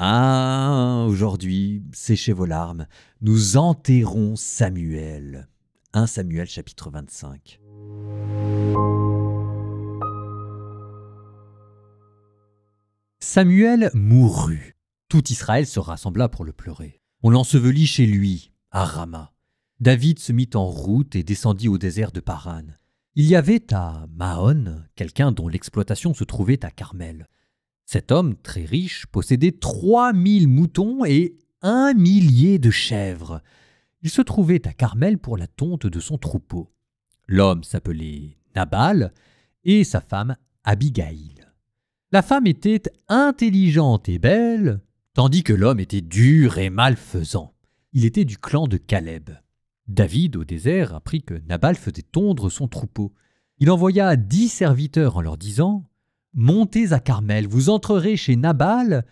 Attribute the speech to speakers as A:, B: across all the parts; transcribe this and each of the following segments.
A: Ah, aujourd'hui, séchez vos larmes, nous enterrons Samuel. 1 Samuel chapitre 25. Samuel mourut. Tout Israël se rassembla pour le pleurer. On l'ensevelit chez lui, à Rama. David se mit en route et descendit au désert de Paran. Il y avait à Maon quelqu'un dont l'exploitation se trouvait à Carmel. Cet homme, très riche, possédait 3000 moutons et 1 millier de chèvres. Il se trouvait à Carmel pour la tonte de son troupeau. L'homme s'appelait Nabal et sa femme Abigail. La femme était intelligente et belle, tandis que l'homme était dur et malfaisant. Il était du clan de Caleb. David, au désert, apprit que Nabal faisait tondre son troupeau. Il envoya 10 serviteurs en leur disant « Montez à Carmel, vous entrerez chez Nabal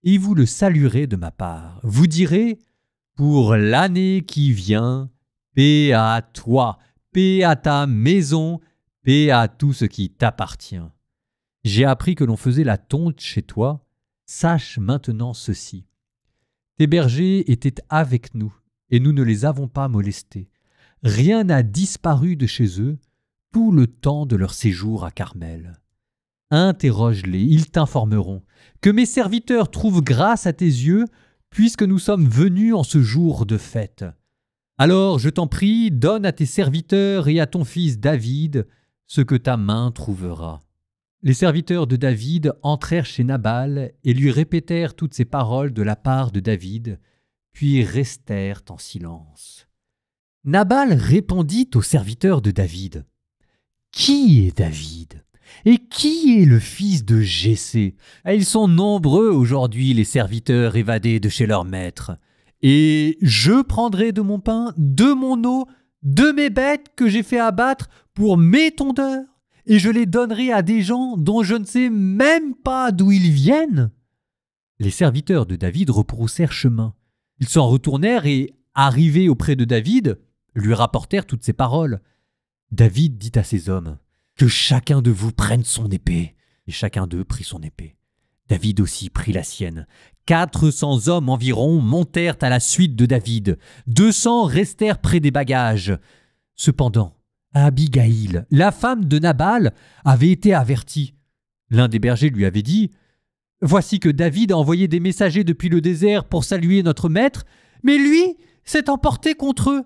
A: et vous le saluerez de ma part. Vous direz « Pour l'année qui vient, paix à toi, paix à ta maison, paix à tout ce qui t'appartient. J'ai appris que l'on faisait la tonte chez toi. Sache maintenant ceci. Tes bergers étaient avec nous, et nous ne les avons pas molestés. Rien n'a disparu de chez eux tout le temps de leur séjour à Carmel. Interroge-les, ils t'informeront. Que mes serviteurs trouvent grâce à tes yeux, puisque nous sommes venus en ce jour de fête. Alors, je t'en prie, donne à tes serviteurs et à ton fils David ce que ta main trouvera. » Les serviteurs de David entrèrent chez Nabal et lui répétèrent toutes ces paroles de la part de David, puis restèrent en silence. Nabal répondit aux serviteurs de David. « Qui est David ? Et qui est le fils de Jessé ? Ils sont nombreux aujourd'hui, les serviteurs évadés de chez leur maître. Et je prendrai de mon pain, de mon eau, de mes bêtes que j'ai fait abattre pour mes tondeurs, et je les donnerai à des gens dont je ne sais même pas d'où ils viennent. » Les serviteurs de David rebroussèrent chemin. Ils s'en retournèrent et, arrivés auprès de David, lui rapportèrent toutes ces paroles. David dit à ses hommes, « Que chacun de vous prenne son épée. » Et chacun d'eux prit son épée. David aussi prit la sienne. 400 hommes environ montèrent à la suite de David. 200 restèrent près des bagages. Cependant, Abigail, la femme de Nabal, avait été avertie. L'un des bergers lui avait dit « Voici que David a envoyé des messagers depuis le désert pour saluer notre maître, mais lui s'est emporté contre eux.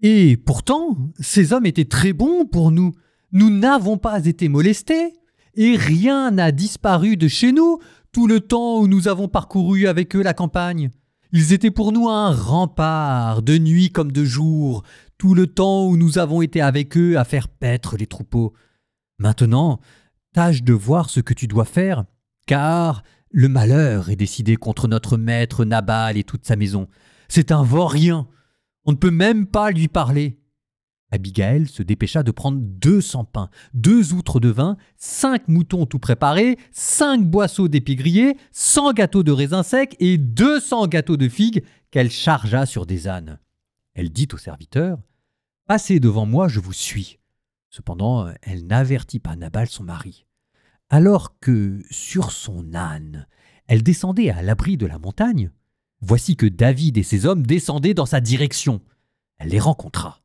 A: Et pourtant, ces hommes étaient très bons pour nous. Nous n'avons pas été molestés, et rien n'a disparu de chez nous tout le temps où nous avons parcouru avec eux la campagne. Ils étaient pour nous un rempart, de nuit comme de jour, tout le temps où nous avons été avec eux à faire paître les troupeaux. Maintenant, tâche de voir ce que tu dois faire, car le malheur est décidé contre notre maître Nabal et toute sa maison. C'est un vaurien. On ne peut même pas lui parler. » Abigail se dépêcha de prendre 200 pains, 2 outres de vin, 5 moutons tout préparés, 5 boisseaux d'épis grillés, 100 gâteaux de raisins secs et 200 gâteaux de figues qu'elle chargea sur des ânes. Elle dit aux serviteurs « Passez devant moi, je vous suis. » Cependant, elle n'avertit pas Nabal son mari. Alors que, sur son âne, elle descendait à l'abri de la montagne, voici que David et ses hommes descendaient dans sa direction. Elle les rencontra.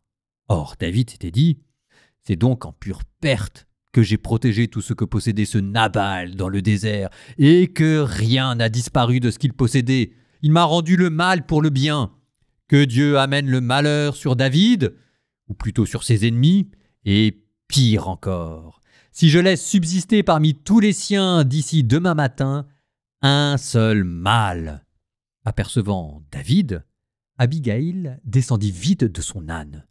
A: Or, David s'était dit « C'est donc en pure perte que j'ai protégé tout ce que possédait ce Nabal dans le désert, et que rien n'a disparu de ce qu'il possédait. Il m'a rendu le mal pour le bien. Que Dieu amène le malheur sur David, ou plutôt sur ses ennemis, et pire encore, si je laisse subsister parmi tous les siens d'ici demain matin un seul mal. » Apercevant David, Abigail descendit vite de son âne.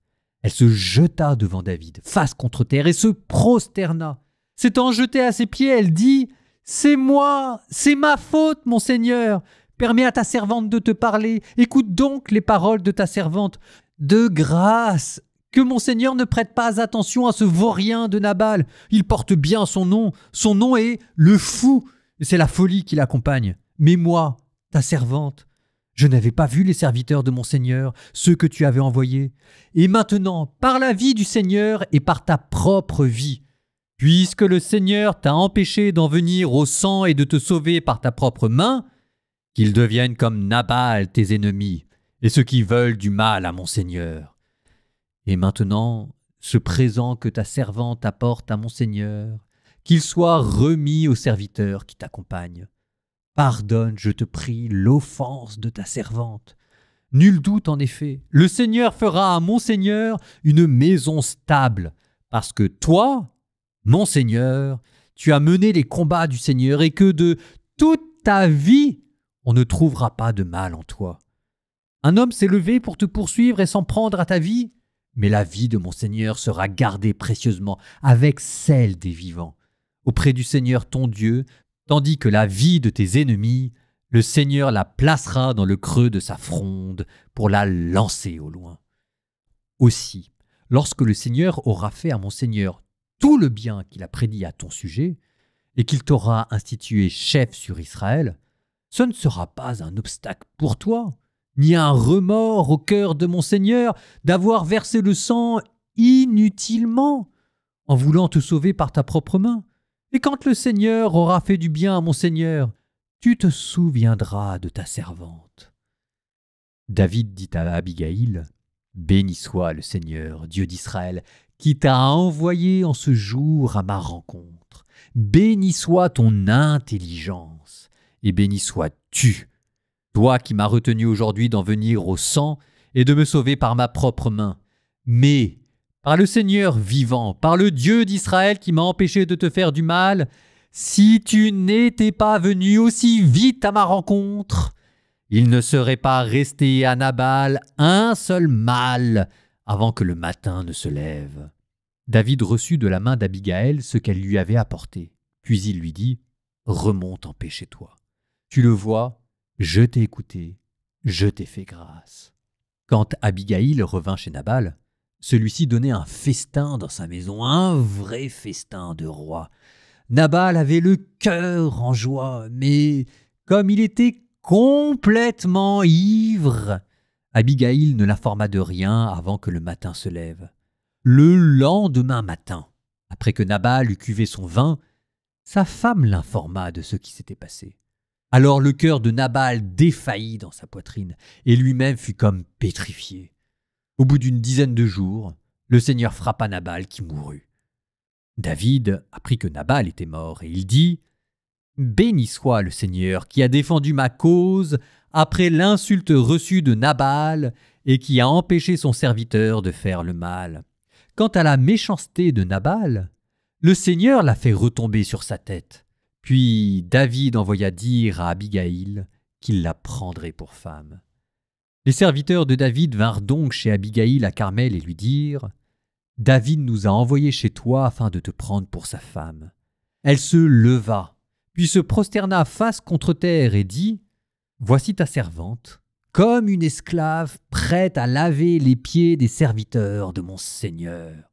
A: Elle se jeta devant David, face contre terre, et se prosterna. S'étant jetée à ses pieds, elle dit « C'est moi, c'est ma faute, mon Seigneur. Permets à ta servante de te parler. Écoute donc les paroles de ta servante. De grâce, que mon Seigneur ne prête pas attention à ce vaurien de Nabal. Il porte bien son nom. Son nom est le fou. C'est la folie qui l'accompagne. Mais moi, ta servante, je n'avais pas vu les serviteurs de mon Seigneur, ceux que tu avais envoyés. Et maintenant, par la vie du Seigneur et par ta propre vie, puisque le Seigneur t'a empêché d'en venir au sang et de te sauver par ta propre main, qu'ils deviennent comme Nabal, tes ennemis, et ceux qui veulent du mal à mon Seigneur. Et maintenant, ce présent que ta servante apporte à mon Seigneur, qu'il soit remis aux serviteurs qui t'accompagnent. Pardonne, je te prie, l'offense de ta servante. Nul doute en effet, le Seigneur fera à mon Seigneur une maison stable, parce que toi, mon Seigneur, tu as mené les combats du Seigneur et que de toute ta vie, on ne trouvera pas de mal en toi. Un homme s'est levé pour te poursuivre et s'en prendre à ta vie, mais la vie de mon Seigneur sera gardée précieusement avec celle des vivants, auprès du Seigneur ton Dieu, tandis que la vie de tes ennemis, le Seigneur la placera dans le creux de sa fronde pour la lancer au loin. Aussi, lorsque le Seigneur aura fait à mon Seigneur tout le bien qu'il a prédit à ton sujet, et qu'il t'aura institué chef sur Israël, ce ne sera pas un obstacle pour toi, ni un remords au cœur de mon Seigneur d'avoir versé le sang inutilement, en voulant te sauver par ta propre main. Et quand le Seigneur aura fait du bien à mon Seigneur, tu te souviendras de ta servante. David dit à Abigaïl, « Béni soit le Seigneur, Dieu d'Israël, qui t'a envoyé en ce jour à ma rencontre. Béni soit ton intelligence, et béni sois-tu, toi qui m'as retenu aujourd'hui d'en venir au sang et de me sauver par ma propre main. Mais, par le Seigneur vivant, par le Dieu d'Israël qui m'a empêché de te faire du mal, si tu n'étais pas venu aussi vite à ma rencontre, il ne serait pas resté à Nabal un seul mal avant que le matin ne se lève. » David reçut de la main d'Abigaël ce qu'elle lui avait apporté. Puis il lui dit, « Remonte en paix chez toi. Tu le vois, je t'ai écouté, je t'ai fait grâce. » Quand Abigaïl revint chez Nabal, celui-ci donnait un festin dans sa maison, un vrai festin de roi. Nabal avait le cœur en joie, mais comme il était complètement ivre, Abigaïl ne l'informa de rien avant que le matin se lève. Le lendemain matin, après que Nabal eut cuvé son vin, sa femme l'informa de ce qui s'était passé. Alors le cœur de Nabal défaillit dans sa poitrine, et lui-même fut comme pétrifié. Au bout d'une dizaine de jours, le Seigneur frappa Nabal qui mourut. David apprit que Nabal était mort, et il dit « Béni soit le Seigneur qui a défendu ma cause après l'insulte reçue de Nabal et qui a empêché son serviteur de faire le mal. Quant à la méchanceté de Nabal, le Seigneur l'a fait retomber sur sa tête. » Puis David envoya dire à Abigaïl qu'il la prendrait pour femme. Les serviteurs de David vinrent donc chez Abigaïl à Carmel et lui dirent « David nous a envoyés chez toi afin de te prendre pour sa femme. » Elle se leva, puis se prosterna face contre terre et dit « Voici ta servante, comme une esclave prête à laver les pieds des serviteurs de mon Seigneur. »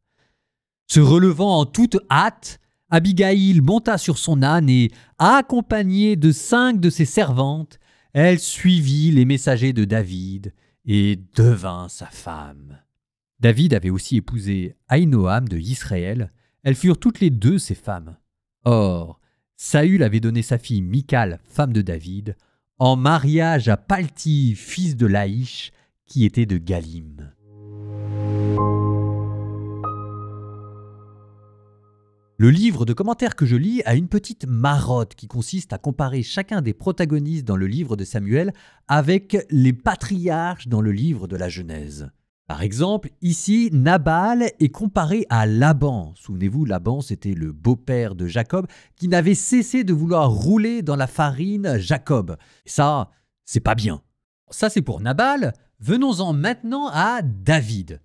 A: Se relevant en toute hâte, Abigaïl monta sur son âne et, accompagnée de 5 de ses servantes, elle suivit les messagers de David et devint sa femme. David avait aussi épousé Ahinoam de Israël. Elles furent toutes les 2 ses femmes. Or, Saül avait donné sa fille Michal, femme de David, en mariage à Palti, fils de Laïch, qui était de Galim. Le livre de commentaires que je lis a une petite marotte qui consiste à comparer chacun des protagonistes dans le livre de Samuel avec les patriarches dans le livre de la Genèse. Par exemple, ici, Nabal est comparé à Laban. Souvenez-vous, Laban, c'était le beau-père de Jacob qui n'avait cessé de vouloir rouler dans la farine Jacob. Et ça, c'est pas bien. Ça, c'est pour Nabal. Venons-en maintenant à David.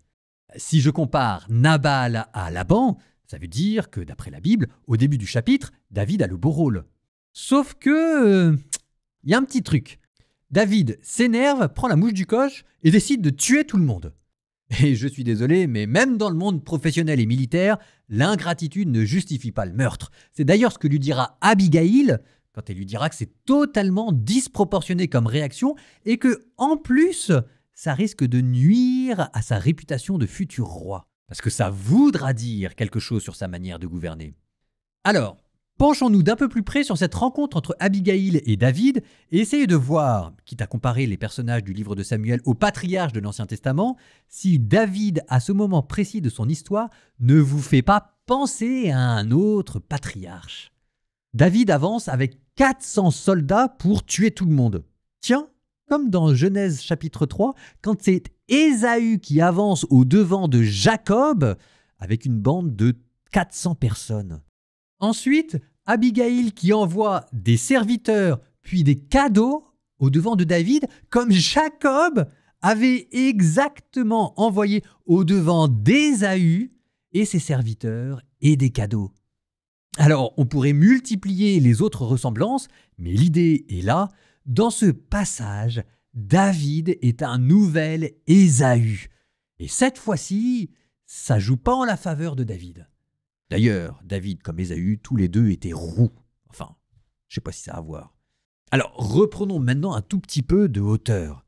A: Si je compare Nabal à Laban, ça veut dire que, d'après la Bible, au début du chapitre, David a le beau rôle. Sauf que... y a un petit truc. David s'énerve, prend la mouche du coche et décide de tuer tout le monde. Et je suis désolé, mais même dans le monde professionnel et militaire, l'ingratitude ne justifie pas le meurtre. C'est d'ailleurs ce que lui dira Abigaïl, quand elle lui dira que c'est totalement disproportionné comme réaction et que, en plus, ça risque de nuire à sa réputation de futur roi. Parce que ça voudra dire quelque chose sur sa manière de gouverner. Alors, Penchons-nous d'un peu plus près sur cette rencontre entre Abigail et David et essayez de voir, quitte à comparer les personnages du livre de Samuel aux patriarches de l'Ancien Testament, si David, à ce moment précis de son histoire, ne vous fait pas penser à un autre patriarche. David avance avec 400 soldats pour tuer tout le monde. Tiens, comme dans Genèse chapitre 3, quand c'est Ésaü qui avance au devant de Jacob avec une bande de 400 personnes. Ensuite, Abigail qui envoie des serviteurs puis des cadeaux au devant de David, comme Jacob avait exactement envoyé au devant d'Ésaü et ses serviteurs et des cadeaux. Alors, on pourrait multiplier les autres ressemblances, mais l'idée est là. Dans ce passage, David est un nouvel Ésaü. Et cette fois-ci, ça joue pas en la faveur de David. D'ailleurs, David comme Ésaü, tous les deux étaient roux. Enfin, je ne sais pas si ça a à voir. Alors, reprenons maintenant un tout petit peu de hauteur.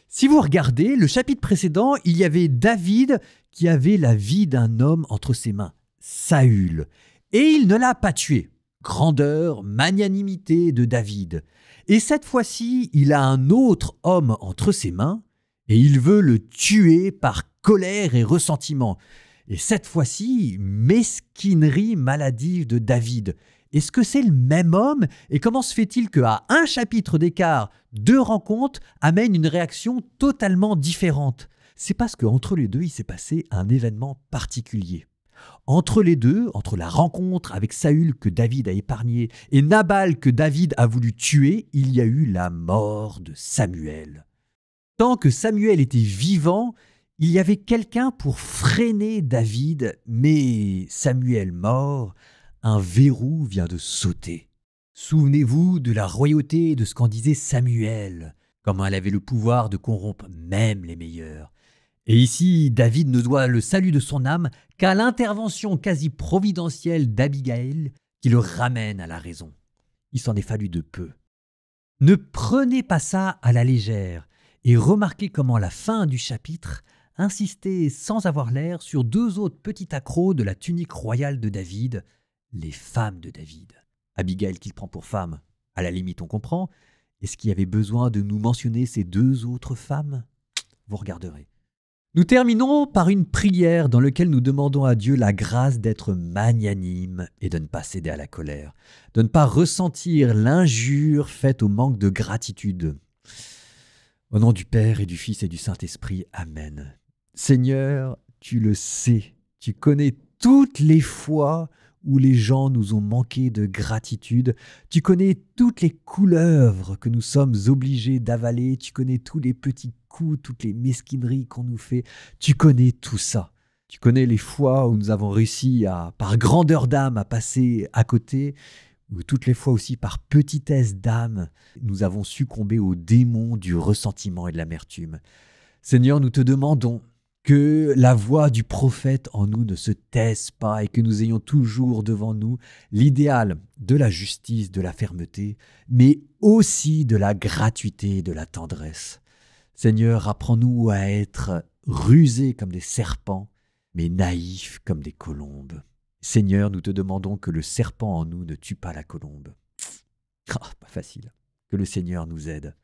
A: Si vous regardez, le chapitre précédent, il y avait David qui avait la vie d'un homme entre ses mains, Saül. Et il ne l'a pas tué. Grandeur, magnanimité de David. Et cette fois-ci, il a un autre homme entre ses mains et il veut le tuer par colère et ressentiment. Et cette fois-ci, mesquinerie maladive de David. Est-ce que c'est le même homme? Et comment se fait-il qu'à un chapitre d'écart, deux rencontres amènent une réaction totalement différente? C'est parce qu'entre les deux, il s'est passé un événement particulier. Entre les deux, entre la rencontre avec Saül que David a épargné et Nabal que David a voulu tuer, il y a eu la mort de Samuel. Tant que Samuel était vivant, il y avait quelqu'un pour freiner David, mais Samuel mort, un verrou vient de sauter. Souvenez-vous de la royauté de ce qu'en disait Samuel, comment elle avait le pouvoir de corrompre même les meilleurs. Et ici, David ne doit le salut de son âme qu'à l'intervention quasi providentielle d'Abigail qui le ramène à la raison. Il s'en est fallu de peu. Ne prenez pas ça à la légère et remarquez comment la fin du chapitre insistait sans avoir l'air sur deux autres petits accros de la tunique royale de David, les femmes de David. Abigail qu'il prend pour femme, à la limite on comprend. Est-ce qu'il y avait besoin de nous mentionner ces deux autres femmes? Vous regarderez. Nous terminons par une prière dans laquelle nous demandons à Dieu la grâce d'être magnanime et de ne pas céder à la colère, de ne pas ressentir l'injure faite au manque de gratitude. Au nom du Père et du Fils et du Saint-Esprit, Amen. Seigneur, tu le sais, tu connais toutes les fois où les gens nous ont manqué de gratitude. Tu connais toutes les couleuvres que nous sommes obligés d'avaler. Tu connais tous les petits coups, toutes les mesquineries qu'on nous fait. Tu connais tout ça. Tu connais les fois où nous avons réussi, par grandeur d'âme, à passer à côté, ou toutes les fois aussi par petitesse d'âme, nous avons succombé aux démons du ressentiment et de l'amertume. Seigneur, nous te demandons que la voix du prophète en nous ne se taise pas et que nous ayons toujours devant nous l'idéal de la justice, de la fermeté, mais aussi de la gratuité et de la tendresse. Seigneur, apprends-nous à être rusés comme des serpents, mais naïfs comme des colombes. Seigneur, nous te demandons que le serpent en nous ne tue pas la colombe. Pas facile. Que le Seigneur nous aide.